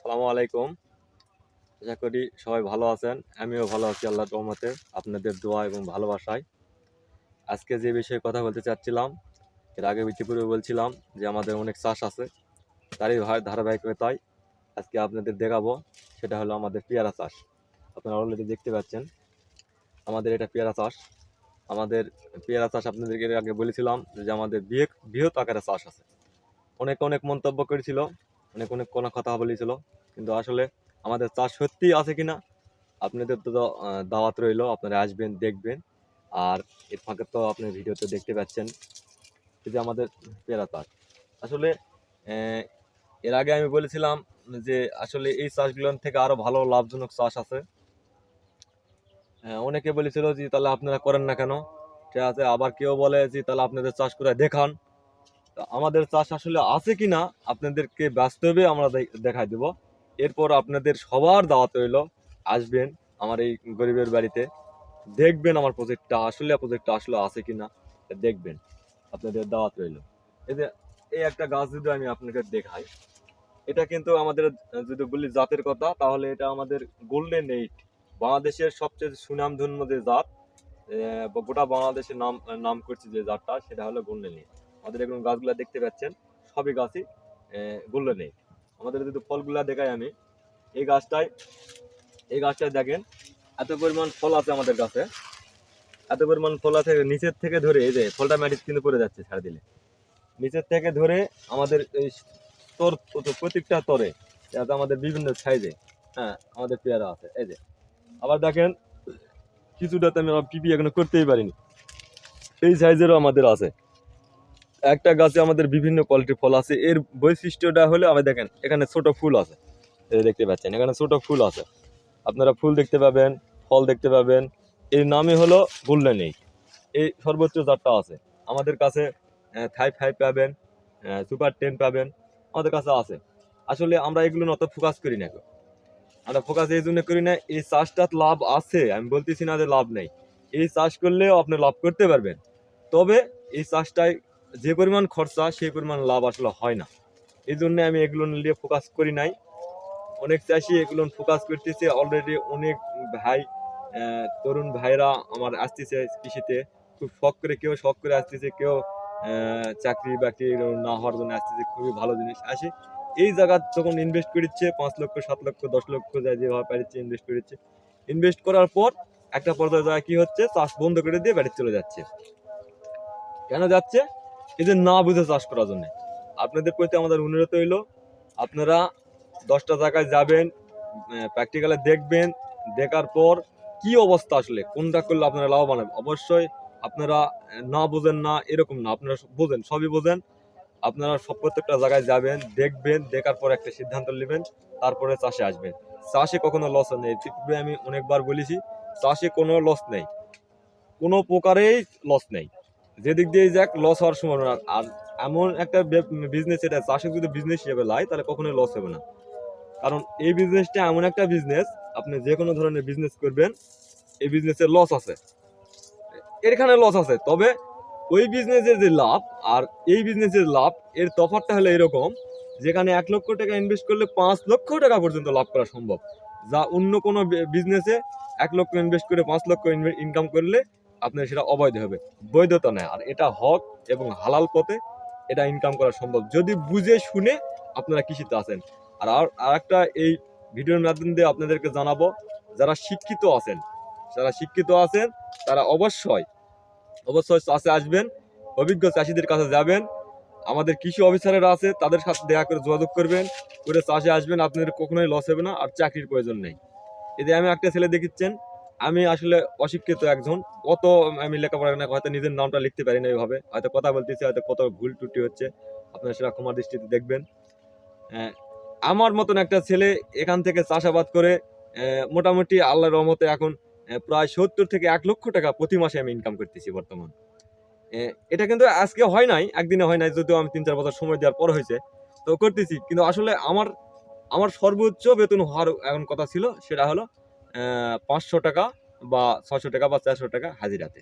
আসসালামু আলাইকুম। আশা করি সবাই ভালো আছেন। আমিও ভালো আছি আল্লাহর রহমতে, আপনাদের দোয়া এবং ভালোবাসায়। আজকে যে বিষয়ে কথা বলতে চাচ্ছিলাম, এর আগে ইতিপূর্বে বলছিলাম যে আমাদের অনেক চাষ আছে। তারই ধারাবাহিকতায় আজকে আপনাদের দেখাবো, সেটা হলো আমাদের পেয়ারা চাষ। আপনারা অলরেডি দেখতে পাচ্ছেন আমাদের এটা পেয়ারা চাষ। আমাদের পেয়ারা চাষ আপনাদেরকে এর আগে বলেছিলাম যে আমাদের বৃহৎ আকারে চাষ আছে। অনেক অনেক মন্তব্য করেছিল, অনেক অনেক কোনো কথা বলেছিল, কিন্তু আসলে আমাদের চাষ সত্যিই আছে কিনা আপনাদের তো দাওয়াত রইল, আপনারা আসবেন দেখবেন। আর এর ফাঁকে তো আপনি ভিডিওতে দেখতে পাচ্ছেন যে আমাদের পেয়ারা চাষ আসলে এর আগে আমি বলেছিলাম যে আসলে এই চাষগুলোর থেকে আরো ভালো লাভজনক চাষ আছে। অনেকে বলেছিল যে তাহলে আপনারা করেন না কেন, ঠিক আছে। আবার কেউ বলে যে তাহলে আপনাদের চাষ করে দেখান। আমাদের চাষ আসলে আছে কিনা আপনাদেরকে বাস্তবে আমরা দেখাই দেব। এরপর আপনাদের সবার দাওয়াত রইল, আসবেন আমার এই গরিবের বাড়িতে, দেখবেন আমার প্রজেক্টটা আসলে আছে কিনা দেখবেন। আপনাদের দাওয়াত রইল। এই যে এই একটা গাছ যদি আমি আপনাকে দেখাই, এটা কিন্তু আমাদের যদি বলি জাতের কথা, তাহলে এটা আমাদের গোল্ডেন এইট, বাংলাদেশের সবচেয়ে সুনামধন্য যে জাত, গোটা বাংলাদেশের নাম নাম করছে যে জাতটা, সেটা হলো গোল্ডেন এইট। আমাদের এখন গাছগুলা দেখতে পাচ্ছেন, সবই গাছই গোল্ডেন এইট। আমাদের যদি ফলগুলা দেখাই আমি, এই গাছটায় দেখেন এত পরিমাণ ফল আছে আমাদের গাছে, এত পরিমাণ ফল আছে। নিচের থেকে ধরে এই যে ফলটা মাটিতে কিন্তু পড়ে যাচ্ছে ছাড় দিলে, নিচের থেকে ধরে আমাদের এই স্তর, প্রত্যেকটা স্তরে যাতে আমাদের বিভিন্ন সাইজে, হ্যাঁ, আমাদের পেয়ারা আছে। এই যে আবার দেখেন কিছুটাতে আমি পিপি এখনো করতেই পারিনি, এই সাইজেরও আমাদের আছে। একটা গাছে আমাদের বিভিন্ন কোয়ালিটির ফল আছে। এর বৈশিষ্ট্যটা হলে আমি দেখেন এখানে ছোট ফুল আছে, এই দেখতে পাচ্ছেন এখানে ছোট ফুল আছে। আপনারা ফুল দেখতে পাবেন, ফল দেখতে পাবেন। এর নামই হলো গোল্ডেন এইট। এই সর্বোচ্চ জাতটা আছে আমাদের কাছে। থাই ফাইভ পাবেন, সুপার 10 পাবেন, আমাদের কাছে আছে। আসলে আমরা এগুলো অত ফোকাস করি না, আমরা ফোকাস এই জন্য করি না। এই চাষটার লাভ আছে, আমি বলতেছি না যে লাভ নেই। এই চাষ করলেও আপনি লাভ করতে পারবেন, তবে এই চাষটায় যে পরিমাণ খরচা সেই পরিমাণ লাভ আসলে হয় না। এই জন্য আমি এগুলো নিয়ে ফোকাস করি নাই। অনেক চাষি এগুলো ফোকাস করতেছে অলরেডি। অনেক ভাই, তরুণ ভাইরা আমার আসতেছে কৃষিতে, খুব শখ করে আসতেছে, কেউ চাকরি বাকরি না হওয়ার জন্য আসতেছে। খুবই ভালো জিনিস আসে এই জায়গা যখন ইনভেস্ট করেছে 5 লক্ষ 7 লক্ষ 10 লক্ষ যায় যেভাবে পারছে ইনভেস্ট করেছে। ইনভেস্ট করার পর একটা পর্যায়ে যায় কি হচ্ছে, চাষ বন্ধ করে দিয়ে বাড়ি চলে যাচ্ছে। কেন যাচ্ছে? এই যে না বুঝে চাষ করার জন্য। আপনাদের প্রতি আমাদের অনুরোধ হইলো, আপনারা 10টা জায়গায় যাবেন, প্র্যাকটিক্যালে দেখবেন, দেখার পর কি অবস্থা আসলে কোনটা করলে আপনারা লাভবান হবেন। অবশ্যই আপনারা না বোঝেন না এরকম না, আপনারা বোঝেন, সবই বোঝেন। আপনারা প্রত্যেকটা জায়গায় যাবেন, দেখবেন, দেখার পর একটা সিদ্ধান্ত নেবেন, তারপরে চাষে আসবেন। চাষে কখনো লস নেই, আমি অনেকবার বলেছি, চাষে কোনো লস নেই, কোনো প্রকারেই লস নেই। যেদিক দিয়ে যাক লস হওয়ার সম্ভাবনা। আর এমন একটা বিজনেস, এটা চাষে যদি বিজনেস হিসেবে লাই তাহলে কখনোই লস হবে না। কারণ এই বিজনেসটা এমন একটা বিজনেস, আপনি যে কোনো ধরনের বিজনেস করবেন, এই বিজনেসের লস আছে, এখানে লস আছে, তবে ওই বিজনেসের যে লাভ আর এই বিজনেসের লাভ, এর তফাৎটা হলো এরকম, যেখানে 1 লক্ষ টাকা ইনভেস্ট করলে 5 লক্ষ টাকা পর্যন্ত লাভ করা সম্ভব। যা অন্য কোনো বিজনেসে 1 লক্ষ ইনভেস্ট করে 5 লক্ষ ইনকাম করলে আপনার সেটা অবৈধ হবে, বৈধতা নেই। আর এটা হক এবং হালাল পথে এটা ইনকাম করা সম্ভব, যদি বুঝে শুনে আপনারা কৃষিতে আসেন। আর একটা এই ভিডিওর মাধ্যম দিয়ে আপনাদেরকে জানাবো, যারা শিক্ষিত আছেন তারা অবশ্যই চাষে আসবেন, অভিজ্ঞ চাষিদের কাছে যাবেন। আমাদের কৃষি অফিসারেরা আছে, তাদের সাথে দেখা করে যোগাযোগ করবেন, করে চাষে আসবেন। আপনাদের কখনোই লস হবে না, আর চাকরির প্রয়োজন নেই। এই যে আমি একটা ছেলে দেখিচ্ছেন, আমি আসলে অশিক্ষিত একজন, কত আমি লেখাপড়া না, হয়তো নিজের নামটা লিখতে পারি না এইভাবে, হয়তো কথা বলতেছি, হয়তো কত ভুল ত্রুটি হচ্ছে, আপনারা সেটা ক্ষমার দৃষ্টিতে দেখবেন। আমার মতন একটা ছেলে এখান থেকে চাষাবাদ করে মোটামুটি আল্লাহর রহমতে এখন প্রায় 70 থেকে 1 লক্ষ টাকা প্রতি মাসে আমি ইনকাম করতেছি বর্তমান। এটা কিন্তু আজকে হয় নাই, একদিনে হয় নাই, যদিও আমি 3-4 বছর সময় দেওয়ার পর হয়েছে, তো করতেছি। কিন্তু আসলে আমার সর্বোচ্চ বেতন হওয়ার এখন কথা ছিল, সেটা হলো 500 টাকা বা 600 টাকা বা 400 টাকা হাজিরাতে।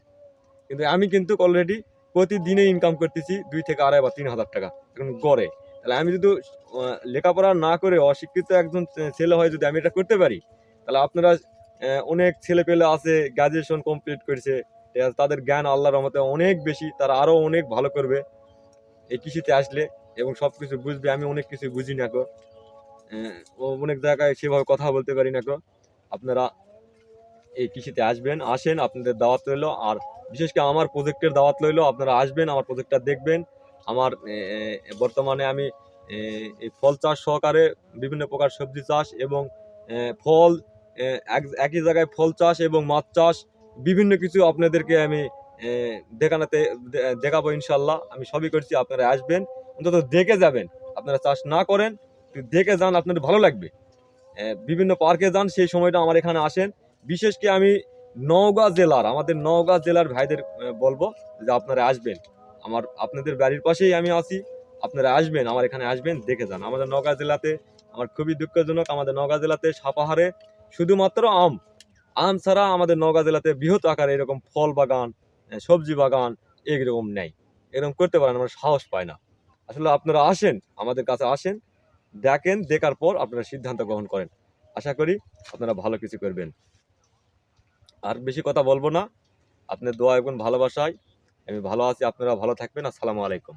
কিন্তু আমি কিন্তু অলরেডি প্রতিদিনে ইনকাম করতেছি 2 থেকে 2.5 বা 3 হাজার টাকা এখন গড়ে। তাহলে আমি যদি লেখাপড়া না করে অশিক্ষিত একজন ছেলে হয় যদি আমি এটা করতে পারি, তাহলে আপনারা অনেক ছেলে পেলে আছে গ্র্যাজুয়েশন কমপ্লিট করেছে, ঠিক আছে, তাদের জ্ঞান আল্লাহর রহমতে অনেক বেশি, তারা আরও অনেক ভালো করবে এই কৃষিতে আসলে এবং সব কিছু বুঝবে। আমি অনেক কিছু বুঝি না গো, অনেক জায়গায় সেভাবে কথা বলতে পারি না গো। আপনারা এই কৃষিতে আসেন, আপনাদের দাওয়াত রইলো। আর বিশেষ করে আমার প্রজেক্টের দাওয়াত রইলো, আপনারা আসবেন, আমার প্রজেক্টটা দেখবেন। আমার বর্তমানে আমি এই ফল চাষ সহকারে বিভিন্ন প্রকার সবজি চাষ এবং ফল একই জায়গায় ফল চাষ এবং মাছ চাষ বিভিন্ন কিছু আপনাদেরকে আমি দেখাবো ইনশাল্লাহ। আমি সবই করছি, আপনারা আসবেন, অন্তত দেখে যাবেন। আপনারা চাষ না করেন, দেখে যান, আপনাদের ভালো লাগবে। বিভিন্ন পার্কে যান, সেই সময়টা আমার এখানে আসেন। বিশেষ করে আমি আমাদের নওগাঁ জেলার ভাইদের বলবো যে আপনারা আসবেন। আপনাদের বাড়ির পাশেই আমি আছি, আপনারা আসবেন, আমার এখানে আসবেন, দেখে যান। আমাদের নওগাঁ জেলাতে আমার খুবই দুঃখজনক, আমাদের নওগাঁ জেলাতে সাপাহারে শুধুমাত্র আম ছাড়া আমাদের নওগাঁ জেলাতে বৃহৎ আকারে এরকম ফল বাগান, সবজি বাগান এরকম নেই। এরকম করতে পারেন, আমরা সাহস পাই না। আসলে আপনারা আসেন, আমাদের কাছে আসেন, দেখেন, দেখার পর আপনারা সিদ্ধান্ত গ্রহণ করেন। আশা করি আপনারা ভালো কিছু করবেন। আর বেশি কথা বলবো না, আপনার দোয়া এবং ভালোবাসায় আমি ভালো আছি। আপনারা ভালো থাকবেন। আসসালামু আলাইকুম।